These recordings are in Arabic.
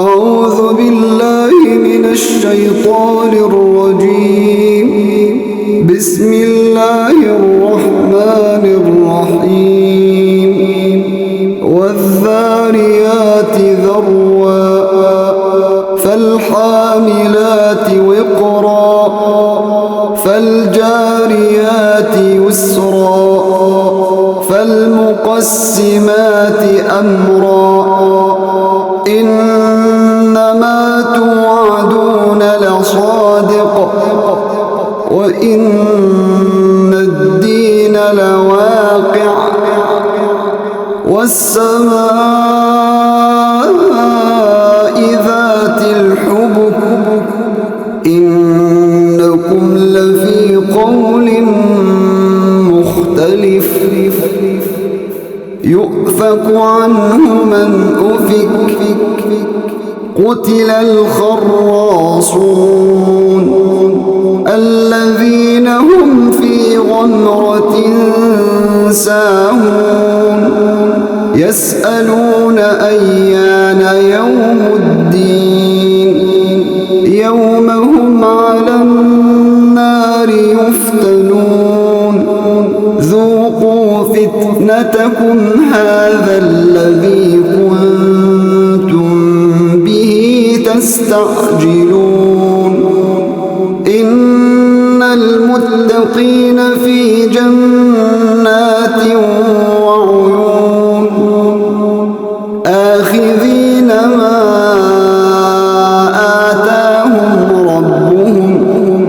أعوذ بالله من الشيطان الرجيم. بسم الله الرحمن الرحيم. والذاريات ذروا فالحاملات وقرا فالجاريات يسرا فالمقسمات أمرا إنما توعدون لصادق وإن الدين لواقع والسماء ذات الحبك إنكم لفي قول مختلف يؤفك عنه من أفك قتل الخراصون الذين هم في غمرة ساهون يسألون أيان يوم الدين يوم هم على النار يفتنون ذوقوا فتنتكم هذا الذي كنتم به تستعجلون إن المتقين في جنات وعيون آخذين ما آتاهم ربهم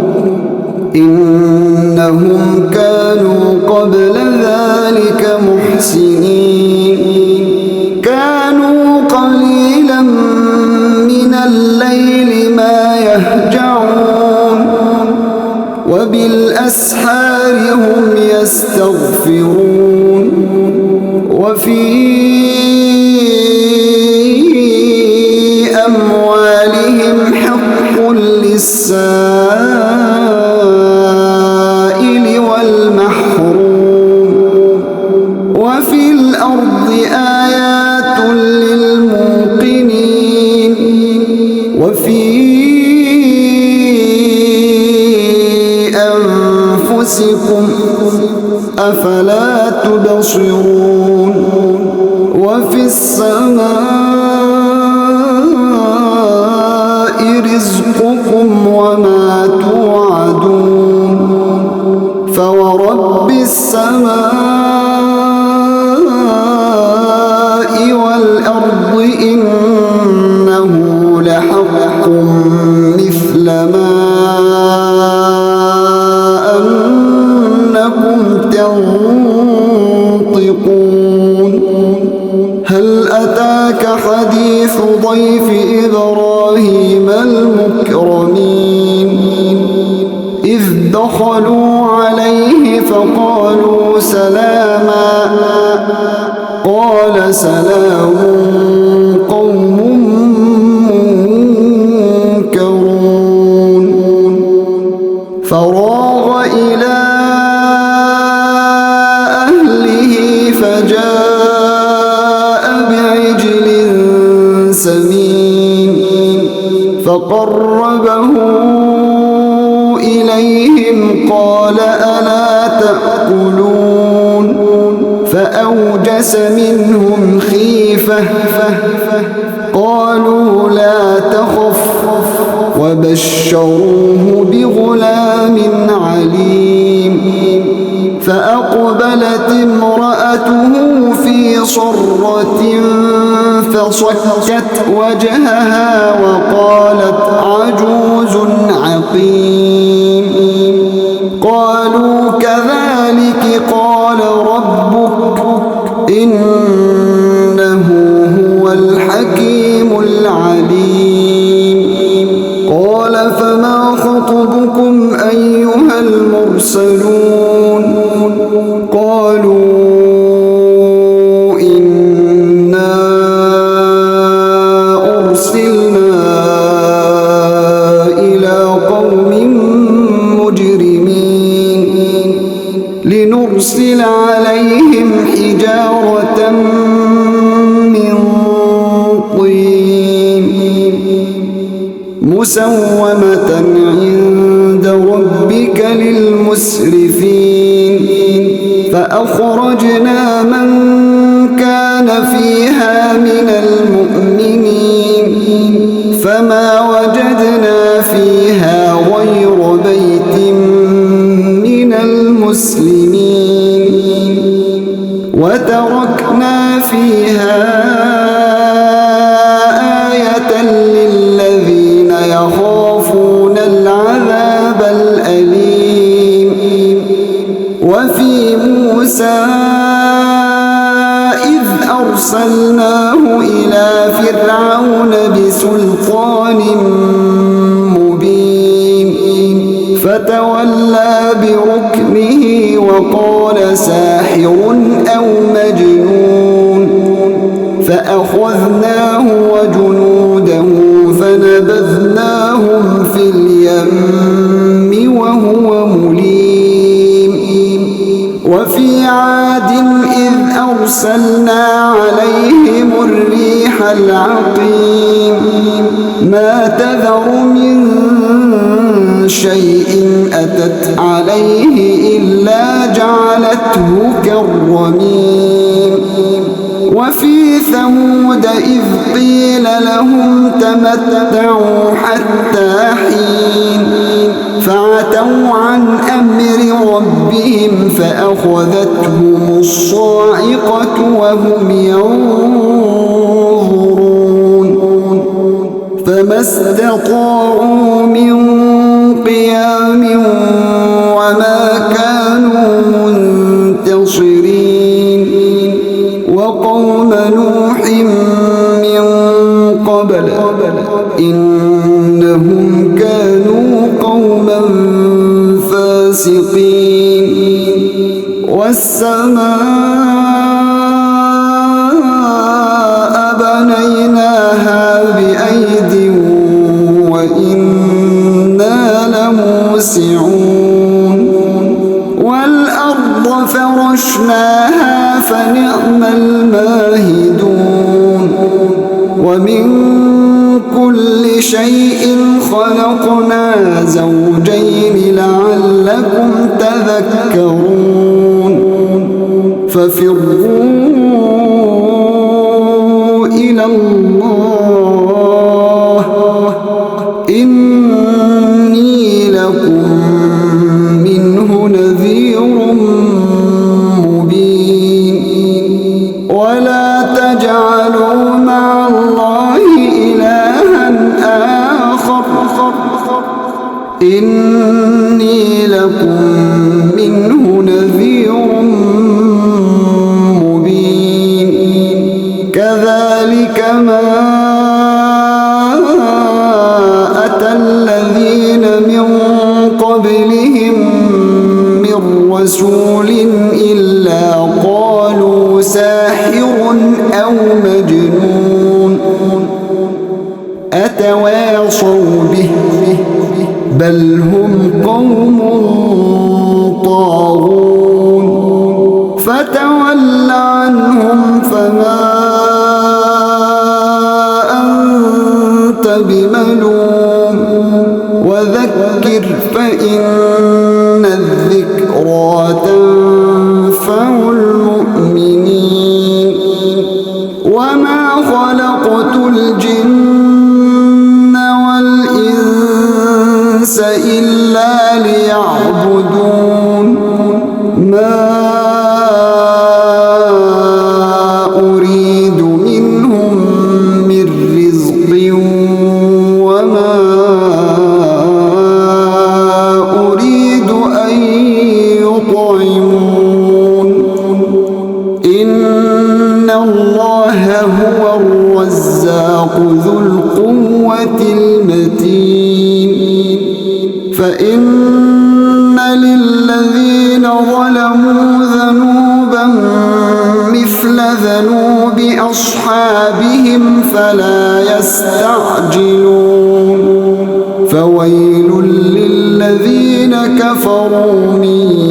إنهم كانوا قبل ذلك محسنين كانوا قليلا من الليل ما يهجعون وبالأسحار هم يستغفرون وفي أموالهم حق للسائل والمحروم وفي الأرض آيات للموقنين وفي أنفسكم أفلا تبصرون وفي السماء رزقكم وما توعدون فورب السماء والأرض إنه لحق مثل ما أنكم تنطقون هل أتاك حديث ضيف إبراهيم المكرمين إذ دخلوا عليه فقالوا سلاما قال سلام قوم منكرون فراغ إلى أهله فجاء بعجل سمين فقربه إليهم قال ألا تأكلون فأوجس منهم خيفة قالوا لا تخف وبشروه بغلام عليم فأقبلت امرأته في صرة فصكت وجهها وقالت عجوز عقيم قالوا كذلك قال ربك إنه هو الحكيم العليم قال فما خطبكم أيها المرسلون قالوا إنا أرسلنا إلى قوم مجرمين لنرسل عليهم حجارة من طين مسومة عند ربك للمسرفين فأخرجنا من كان فيها من المؤمنين فما وجدنا فيها غير بيت من المسلمين وتركنا فيها آية للذين يخافون العذاب الأليم وفي موسى إذ أرسلناه إلى فرعون بسلطان مبين فتولى بركنه وقال ساحر أو مجنون فأخذناه وجنوده فنبذناهم في اليم وهو مليم وفي عاد إذ أرسلنا عليهم الريح العقيم ما تذر من شيء أتت عليه إلا جعلته كالرميم وفي ثمود إذ قيل لهم تمتعوا حتى حين فعتوا عن أمر ربهم فأخذتهم الصاعقة وهم ينظرون فما استطاعوا من قيام وما كانوا منتصرين وقوم نوح من قبل إنهم كانوا قوما فاسقين والسماء بنيناها بأيد وإنا لموسعون والأرض فرشناها فنعم الماهدون ومن كل شيء خلقنا زوجين لعلكم تذكرون ففروا إلى الله إني لكم منه نذير مبين ولا تجعلوا مع الله إلها آخر إني لكم منه نذير مبين كذلك ما أتى الذين من قبلهم من رسول إلا قالوا ساحر أو مجنون أتواصوا به بل هم قوم طاغون فتول عنهم فما أنت بملوم وذكر فإن الذكرى تنفع المؤمنين وما خلقت الجن والإنس إلا ليعبدون ما أريد منهم من رزق وما أريد أن يطعمون إن الله هو الرزاق ذو القوة المتين فإن للذين ظلموا ذنوبا مثل ذنوب أصحابهم فلا يستعجلون فويل للذين كفروا من